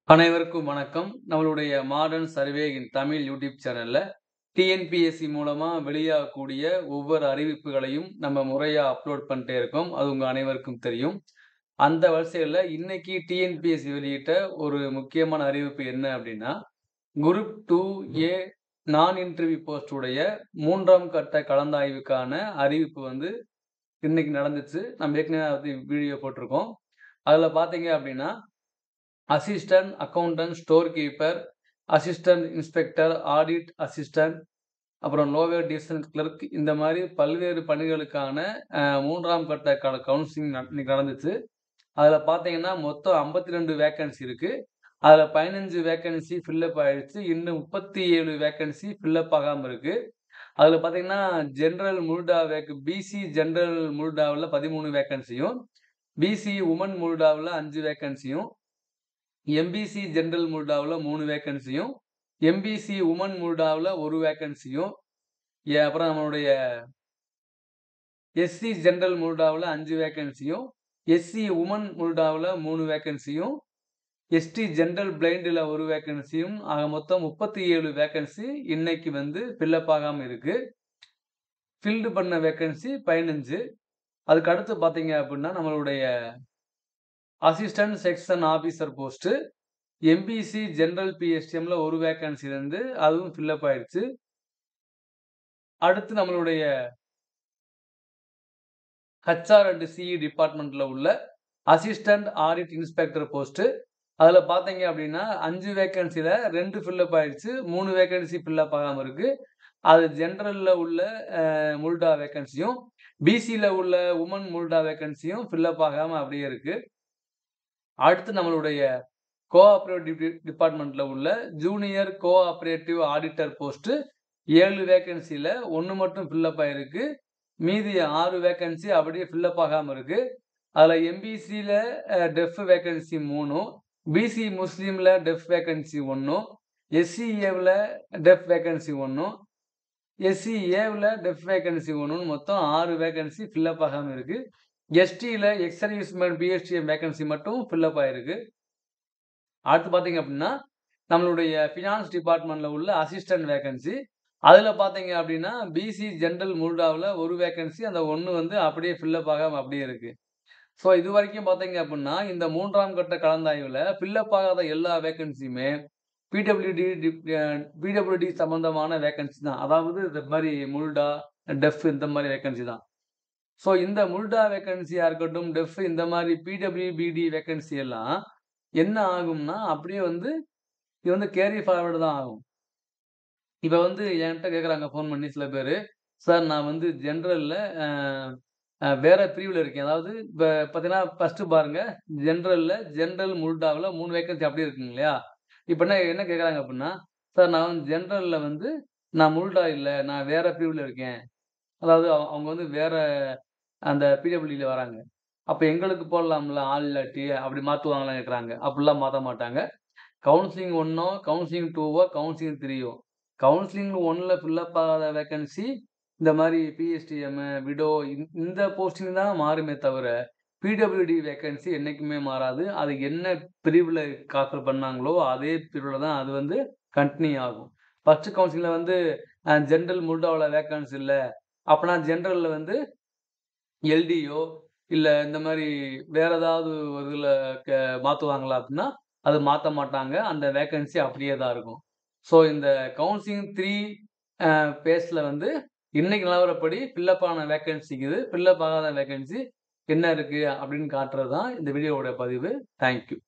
அனைவருக்கும் வணக்கம். நம்மளுடைய மாடர்ன் சர்வே இன் தமிழ் யூடியூப் சேனல்ல டிஎன்பிஎஸ்சி மூலமா வெளியாகக்கூடிய ஒவ்வொரு அறிவிப்புகளையும் நம்ம முறையா அப்லோட் பண்ணிட்டே இருக்கோம். அது உங்க அனைவருக்கும் தெரியும். அந்த வரிசையில இன்னைக்கு டிஎன்பிஎஸ்சி வெளியிட்ட ஒரு முக்கியமான அறிவிப்பு என்ன அப்படின்னா, குரூப் 2A நான் இன்டர்வியூ போஸ்ட் உடைய 3ஆம் கட்ட கலந்தாய்வுக்கான அறிவிப்பு வந்து இன்னைக்கு நடந்துச்சு. நம்ம ஏற்கனவே அது வீடியோ போட்டிருக்கோம். அதுல பார்த்தீங்க அப்படின்னா assistant accountant, store keeper, assistant inspector, audit assistant, அப்புறம் லோவர் டிவிஷன் கிளர்க் இந்த மாரி பல்வேறு பணிகளுக்கான 3ஆம் கட்ட கவுன்சிலிங் இன்னைக்கு நடந்துச்சு. அதுல பார்த்தீங்கன்னா, மொத்தம் 52 வேக்கன்சி இருக்கு. அதுல 15 வேக்கன்சி ஃபில்லப் ஆயிடுச்சு. இன்னும் 37 வேக்கன்சி ஃபில்லப் ஆகாம இருக்கு. அதுல பார்த்தீங்கன்னா, ஜெனரல் முல்டா பிசி ஜெனரல் முல்டாவுல 13 வேக்கன்சியும், பிசி உமன் முல்டாவுல 5 வேக்கன்சியும், எம்பிசி ஜெனரல் முல்டாவுல 3 வேக்கன்சியும், எம்பிசி உமன் முல்டாவுல 1 வேக்கன்சியும், அப்புறம் நம்மளுடைய எஸ்சி ஜெனரல் முல்டாவுல 5 வேக்கன்சியும், எஸ்சி உமன் முல்டாவுல 3 வேக்கன்சியும், எஸ்டி ஜெனரல் பிளைண்ட்ல 1 வேக்கன்சியும் ஆக மொத்தம் 37 வேக்கன்சி இன்னைக்கு வந்து ஃபில்லப் ஆகாம இருக்கு. ஃபில்டு பண்ண வேக்கன்சி 15. அதுக்கு அடுத்து பார்த்தீங்க அப்படின்னா, நம்மளுடைய assistant section officer post MBC general பிஎஸ்டிஎம்ல 1 வேக்கன்சி இருந்து அதுவும் ஃபில்லப் ஆயிடுச்சு. அடுத்து நம்மளுடைய ஹெச்ஆர் அண்ட் சிஇ டிபார்ட்மெண்ட்ல உள்ள அசிஸ்டன்ட் ஆடிட் இன்ஸ்பெக்டர் போஸ்ட். அதுல பார்த்தீங்க அப்படின்னா 5 வேக்கன்சில 2 ஃபில்லப் ஆயிடுச்சு. 3 வேக்கன்சி ஃபில்லப் ஆகாம இருக்கு. அது ஜெனரல்ல உள்ள முல்டா வேக்கன்சியும், பிசில உள்ள உமன் முல்டா வேக்கன்சியும் ஃபில்லப் ஆகாம அப்படியே இருக்கு. அடுத்து நம்மளுடைய கோஆபரேட்டிவ் டிபார்ட்மெண்ட்ல உள்ள ஜூனியர் கோஆபரேட்டிவ் ஆடிட்டர் போஸ்ட் 7 வேக்கன்சில 1 மட்டும் ஃபில்லப் ஆயிருக்கு. மீதி 6 வேக்கன்சி அப்படியே ஃபில்லப் ஆகாம இருக்கு. அதுல எம்பிசில டெஃப் வேக்கன்சி 3, பிசி முஸ்லீம்ல டெஃப் வேக்கன்சி 1, எஸ்சிஏவுல டெஃப் வேக்கன்சி 1, எஸ்சிஏவுல டெஃப் வேக்கன்சி 1 மொத்தம் 6 வேக்கன்சி ஃபில்லப் ஆகாம இருக்கு. எஸ்டில எக்ஸ் சர்வீஸ்மேன் பிஎஸ்டிஎம் வேக்கன்சி மட்டும் ஃபில்லப் ஆயிருக்கு. அடுத்து பார்த்தீங்க அப்படின்னா, நம்மளுடைய ஃபினான்ஸ் டிபார்ட்மெண்ட்ல உள்ள அசிஸ்டன்ட் வேக்கன்சி. அதுல பார்த்தீங்க அப்படின்னா, பிசி ஜெனரல் முல்டாவுல 1 வேக்கன்சி அந்த 1 வந்து அப்படியே ஃபில்லப் ஆகாம அப்படியே இருக்கு. ஸோ இதுவரைக்கும் பார்த்தீங்க அப்படின்னா, இந்த 3ஆம் கட்ட கலந்தாய்வுல ஃபில்லப் ஆகாத எல்லா வேக்கன்சியுமே பிடபிள்யூடி சம்பந்தமான வேக்கன்சி தான். அதாவது இந்த மாரி முல்டா, டெஃப் இந்த மாரி வேக்கன்சி தான். ஸோ இந்த முல்டா வேக்கன்சியா இருக்கட்டும், டெஃப் இந்த மாரி பிடபிள்யூபிடி வேக்கன்சி எல்லாம் என்ன ஆகும்னா, அப்படியே வந்து இது வந்து கேரி ஃபார்வர்ட் தான் ஆகும். இப்ப வந்து என்கிட்ட கேட்குறாங்க ஃபோன் பண்ணி சில பேரு, "சார் நான் வந்து ஜெனரல்ல வேற பிரிவுல இருக்கேன்." அதாவது இப்ப பார்த்தீங்கன்னா, ஃபர்ஸ்ட்டு பாருங்க ஜெனரல் முல்டாவுல 3 வேக்கன்சி அப்படியே இருக்குங்க இல்லையா? இப்ப என்ன என்ன கேட்குறாங்க அப்படின்னா, "சார் நான் வந்து ஜெனரல்ல வந்து நான் முல்டா இல்ல. நான் வேற பிரிவுல இருக்கேன்." அதாவது அவங்க வந்து வேற அந்த பிடபிள்யூல வராங்க. அப்ப எங்களுக்கு போடலாம்ல ஆள் இல்லாட்டி அப்படி மாத்துவாங்களான்னு கேட்குறாங்க. அப்படிலாம் மாத்த மாட்டாங்க. கவுன்சிலிங் 1ஓ, கவுன்சிலிங் 2ஓ, கவுன்சிலிங் 3ஓ. கவுன்சிலிங் 1ல ஃபில்லப் ஆகாத வேக்கன்சி இந்த மாரி பிஎஸ்டிஎம், விடோ இந்த போஸ்டிங் தான் மாறுமே தவிர, பிடபிள்யூடி வேக்கன்சி என்னைக்குமே மாறாது. அது என்ன பிரிவுல கால்ஃபர் பண்ணாங்களோ, அதே பிரிவுல தான் அது வந்து கன்டின்யூ ஆகும். ஃபர்ஸ்ட் கவுன்சிலிங்ல வந்து ஜெனரல் முல்டாவுல வேக்கன்சி இல்ல. அப்பனா ஜெனரல்ல வந்து எல்டியோ இல்ல இந்த மாரி வேற ஏதாவது ஒரு இதுல மாத்துவாங்களா அப்டின்னா, அது மாத்த மாட்டாங்க. அந்த வேக்கன்சி அப்படியே தான் இருக்கும். ஸோ இந்த கவுன்சிலிங் 3 அ பேஸ்ல வந்து இன்னைக்கு நிலவரப்படி ஃபில்லப் ஆன வேக்கன்சி இது. ஃபில்லப் ஆகாத வேக்கன்சி என்ன இருக்கு அப்படின்னு காட்டுறது தான் இந்த வீடியோவோட பதிவு. Thank you.